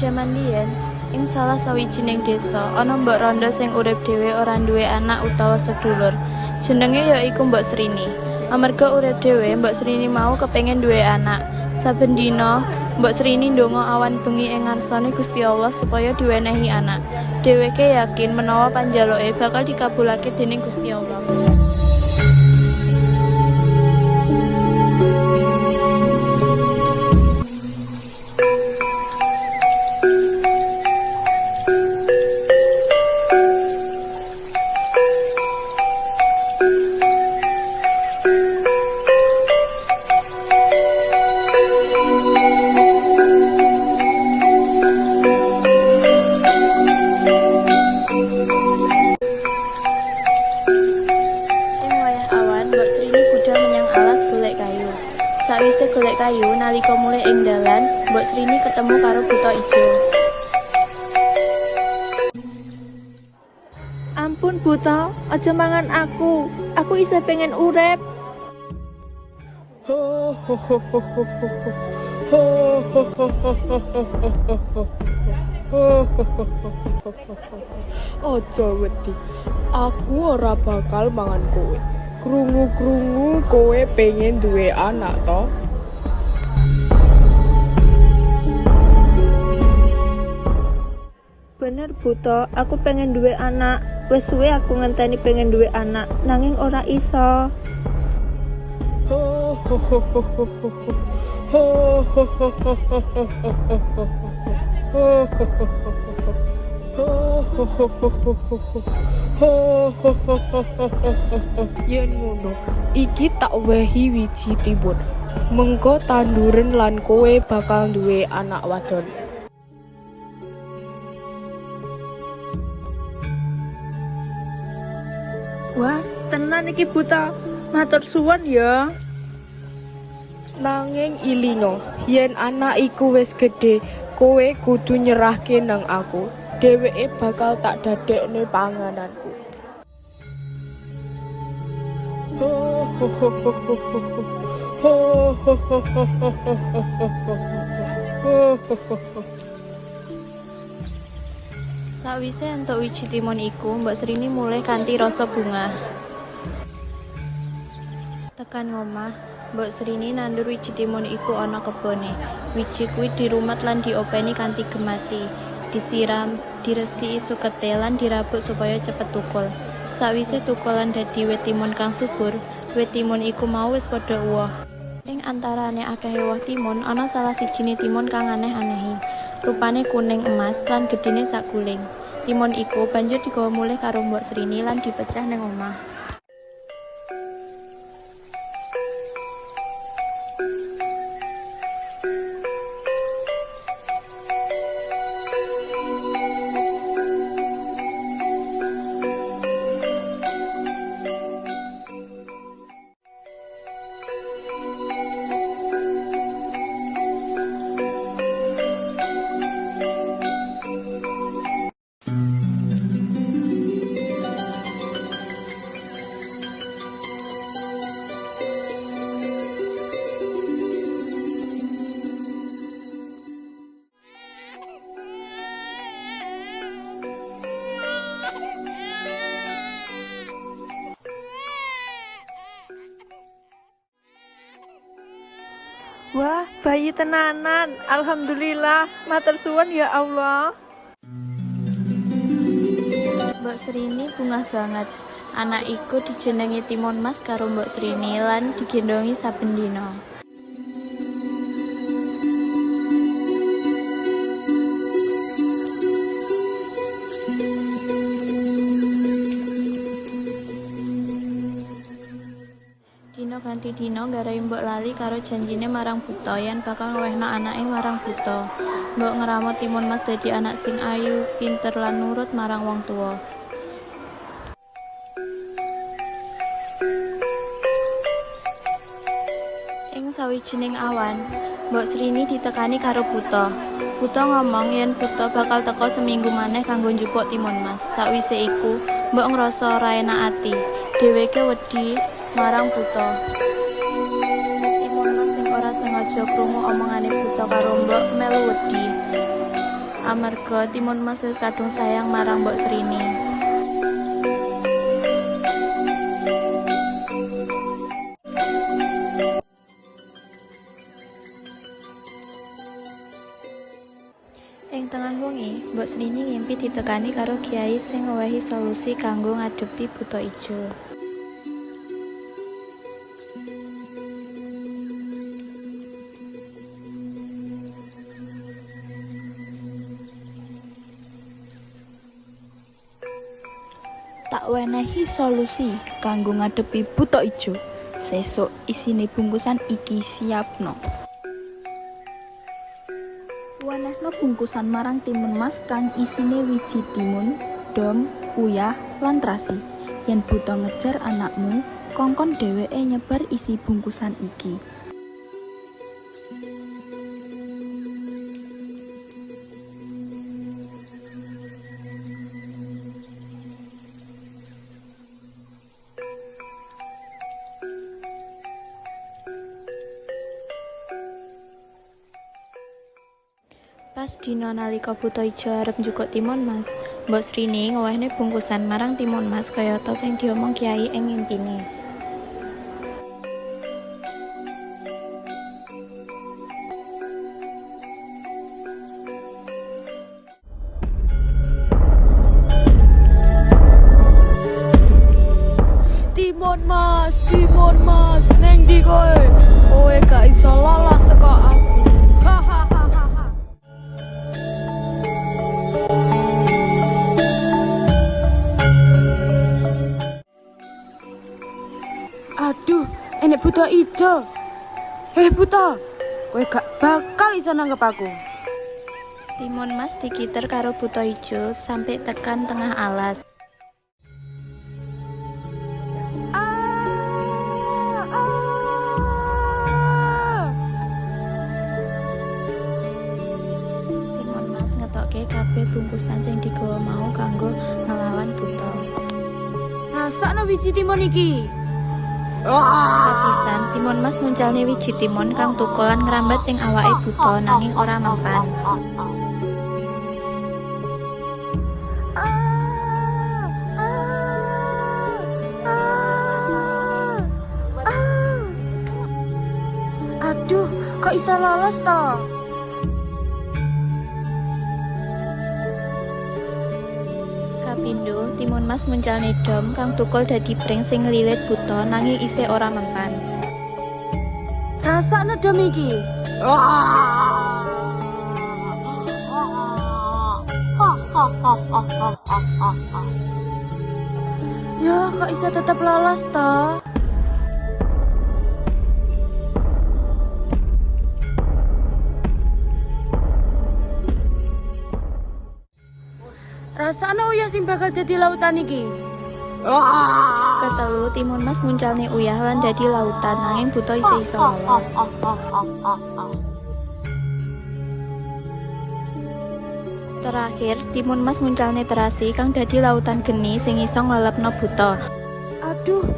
jaman biyen, ing salah sawijining desa ana mbok randha sing urip dhewe ora duwe anak utawa sedulur. Jenenge ya iku Mbok Srini. Amarga urip dhewe, Mbok Srini mau kepengin duwe anak. Saben dina, Mbok Srini ndonga awan bengi ing ngarsane Gusti Allah supaya diwenehi anak. Dheweke yakin menawa panjaluke bakal dikabulake dening Gusti Allah. Sakwise golek kayu, nalika mulih ing dalan, Mbok Srini ketemu karo buta ijo. Ampun buta, aja mangan aku. Aku isih pengen urip. Aja wedi. Aku ora bakal mangan kowe. Krungu-krungu kowe pengen duwe anak to? Bener buta, aku pengen duwe anak. Wes suwe aku ngenteni pengen duwe anak, nanging ora iso. Yen ngono, iki tak wehi wiji timun. Mengko tanduren lan kowe bakal duwe anak wadon. Wah, tenan iki buta. Matur suwun ya. Nanging ilinga, yen anak iku wis gedhe, kowe kudu nyerahke nang aku. Dheweke bakal tak dadekne pangananku. Sawise entuk wiji timun iku, Mbok Srini mulih kanthi rasa bunga. Tekan ngomah, Mbok Srini nandur wiji timun iku ana kebone. Wiji kuwi dirumat lan diopeni kanthi gemati. Disiram, diresiki sukete lan dirabuk supaya cepet tukul. Sawise tukulan dadi wit timun kang subur, wit timun iku mau wis padha uwoh. Ing antarane akeh woh timun, ana salah sijine timun kang aneh-anehi. Rupane kuning emas lan gedene sak guling. Timun iku banjur digawa mulih karo Mbok Srini lan dipecah ning omah. Wah, bayi tenanan. Alhamdulillah, matur suwun ya Allah. Mbok Srini bungah banget. Anak iku dijenengi Timun Mas karo Mbok Srini lan digendongi saben dina. Dina ganti dina nggarai Mbok lali karo janjine marang Buta yen bakal ngewehno anake marang Buta. Mbok ngeramut Timun Mas dadi anak sing ayu, pinter lan nurut marang wong tuwa. Ing sawijining awan, Mbok Srini ditekani karo Buta. Buta ngomong yen Buta bakal teka seminggu maneh kanggo njupuk Timun Mas. Sakwise iku, Mbok ngrasa ora enak ati. Dheweke wedi marang Buta. Timun Mas sing ora sengaja krungu omongane Buta karo Mbok melu wedi. amarga Timun Mas wis kadung sayang marang Mbok Srini. Ing tengah wengi, Mbok Srini ngimpi ditekani karo kiai sing ngowahi solusi kanggo ngadepi buta ijo. Tak wenehi solusi kanggo ngadepi buta ijo. Sesuk isine bungkusan iki siapno. Wenehno bungkusan marang Timun Mas kang isine wiji timun, dom, uyah, lan trasi. Yen buta ngejar anakmu, kongkon dheweke nyebar isi bungkusan iki. Pas dina nalika buta ijo arep njukuk Timun Mas, Mbok Srini ngowehne bungkusan marang Timun Mas kayata sing diomong kiai ing ngimpine. Timun Mas, neng ndi kowe? Kowe gak iso lolos saka aku. Aduh, enek buta ijo. Buta, kowe gak bakal iso nangkep aku. Timun Mas dikiter karo buta ijo sampai tekan tengah alas. Timun Mas ngetokke kabeh bungkusan sing digawa mau kanggo ngelawan buta. Rasakno wiji timun iki. Kapisan Timun Mas nguncalne wiji timun kang tukulan ngrambat ing awake buta nanging ora mempan. Aduh, kok iso lolos to? Kapindo Timun Mas nguncalne dom kang tukul dadi pring sing ngelilit buta nanging isih ora mempan. Rasakno dom iki. Ya, kok iso tetep lolos to? Rasakno uyah sing bakal dadi lautan iki. Ketelu Timun Mas nguncalne uyah lan dadi lautan nanging buta isih iso lolos. Terakhir Timun Mas nguncalne terasi kang dadi lautan geni sing iso ngelepno buta. Aduh,